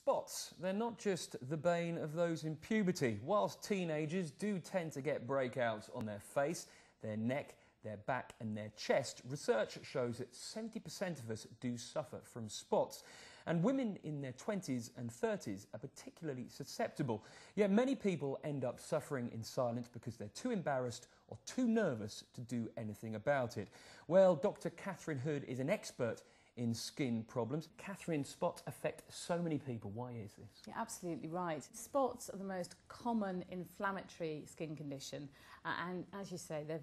Spots, they're not just the bane of those in puberty. Whilst teenagers do tend to get breakouts on their face, their neck, their back and their chest, research shows that 70% of us do suffer from spots. And women in their 20s and 30s are particularly susceptible. Yet many people end up suffering in silence because they're too embarrassed or too nervous to do anything about it. Well, Dr. Catherine Hood is an expert in skin problems. Catherine, spots affect so many people. Why is this? You're absolutely right. Spots are the most common inflammatory skin condition, and as you say, they're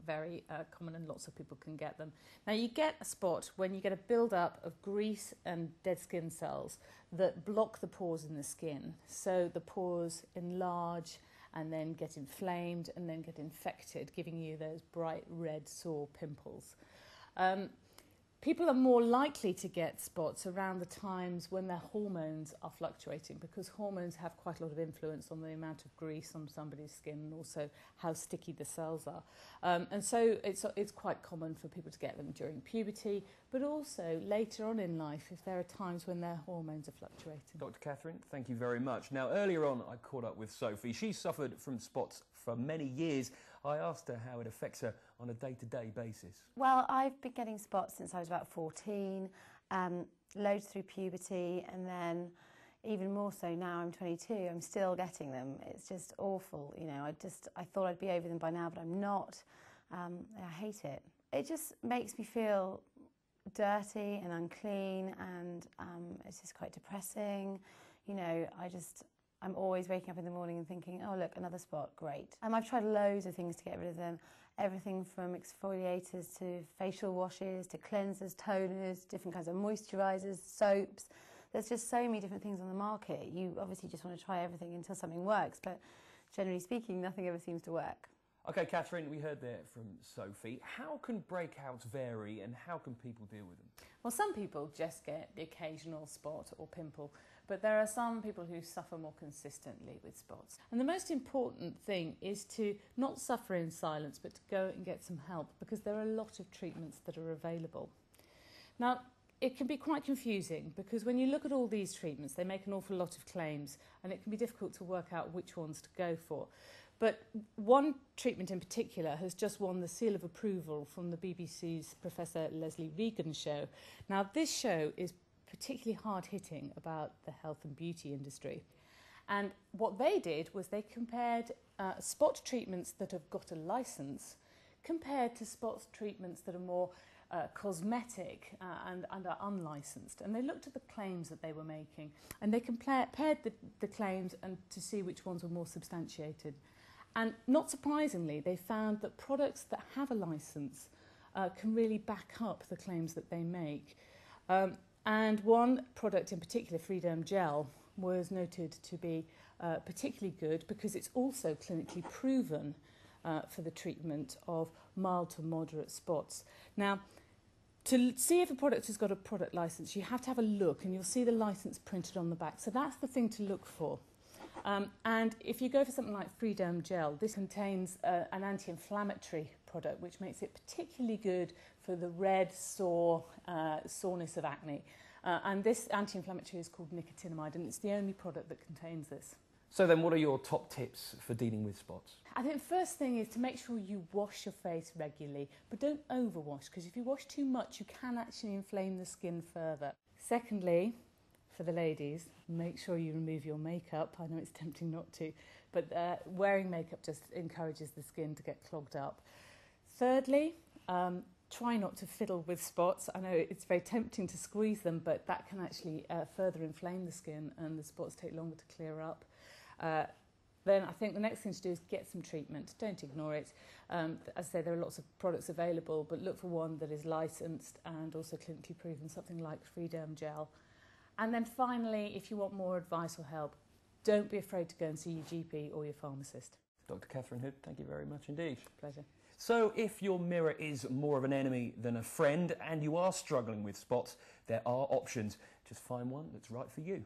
very common and lots of people can get them. Now, you get a spot when you get a build-up of grease and dead skin cells that block the pores in the skin. So the pores enlarge and then get inflamed and then get infected, giving you those bright red sore pimples. People are more likely to get spots around the times when their hormones are fluctuating, because hormones have quite a lot of influence on the amount of grease on somebody's skin and also how sticky the cells are. And so it's quite common for people to get them during puberty, but also later on in life if there are times when their hormones are fluctuating. Dr. Catherine, thank you very much. Now, earlier on I caught up with Sophie. She suffered from spots for many years. I asked her how it affects her on a day-to-day basis. Well, I've been getting spots since I was about 14, loads through puberty, and then even more so now I'm 22, I'm still getting them. It's just awful, you know. I thought I'd be over them by now, but I'm not. I hate it. It just makes me feel dirty and unclean, and it's just quite depressing. You know, I'm always waking up in the morning and thinking, oh look, another spot, great. And I've tried loads of things to get rid of them. Everything from exfoliators to facial washes to cleansers, toners, different kinds of moisturisers, soaps. There's just so many different things on the market. You obviously just want to try everything until something works, but generally speaking, nothing ever seems to work. OK, Catherine, we heard there from Sophie. How can breakouts vary and how can people deal with them? Well, some people just get the occasional spot or pimple, but there are some people who suffer more consistently with spots. And the most important thing is to not suffer in silence, but to go and get some help, because there are a lot of treatments that are available. Now, it can be quite confusing because when you look at all these treatments, they make an awful lot of claims and it can be difficult to work out which ones to go for. But one treatment in particular has just won the seal of approval from the BBC's Professor Lesley Regan show. Now, this show is particularly hard-hitting about the health and beauty industry. And what they did was they compared spot treatments that have got a licence compared to spot treatments that are more cosmetic and are unlicensed, and they looked at the claims that they were making and they compared the claims and to see which ones were more substantiated. And not surprisingly, they found that products that have a license can really back up the claims that they make. And one product in particular, Freedom Gel, was noted to be particularly good because it's also clinically proven for the treatment of mild to moderate spots. Now, to see if a product has got a product licence, you have to have a look and you'll see the licence printed on the back. So that's the thing to look for. And if you go for something like Freedom Gel, this contains an anti-inflammatory product which makes it particularly good for the red, soreness of acne. And this anti-inflammatory is called nicotinamide, and it's the only product that contains this. So then what are your top tips for dealing with spots? I think the first thing is to make sure you wash your face regularly, but don't overwash, because if you wash too much, you can actually inflame the skin further. Secondly, for the ladies, make sure you remove your makeup. I know it's tempting not to, but wearing makeup just encourages the skin to get clogged up. Thirdly, try not to fiddle with spots. I know it's very tempting to squeeze them, but that can actually further inflame the skin and the spots take longer to clear up. Then I think the next thing to do is get some treatment. Don't ignore it. As I say, there are lots of products available, but look for one that is licensed and also clinically proven, something like Freedom Gel. And then finally, if you want more advice or help, don't be afraid to go and see your GP or your pharmacist. Dr. Catherine Hood, thank you very much indeed. Pleasure. So if your mirror is more of an enemy than a friend and you are struggling with spots, there are options. Just find one that's right for you.